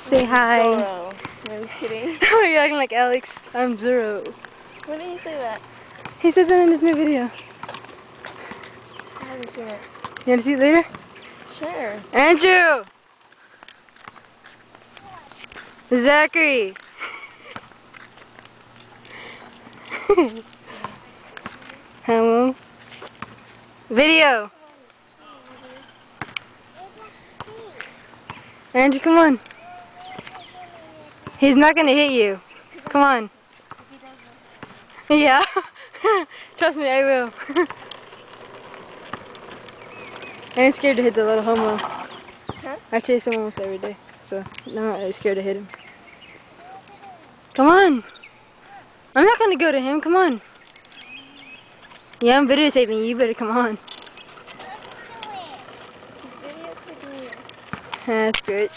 Say hi. Zoro. No, I'm just kidding. Oh, you're acting like Alex. I'm Zoro. When did he say that? He said that in his new video. I haven't seen it. You want to see it later? Sure. Andrew! Zachary! Hello? Video! Andrew, come on. He's not gonna hit you. Come on. Yeah. Trust me, I will. I ain't scared to hit the little homo. Huh? I chase him almost every day, so I'm not really scared to hit him. Come on. I'm not gonna go to him. Come on. Yeah, I'm videotaping you. You better come on. She's videotaping you. That's great.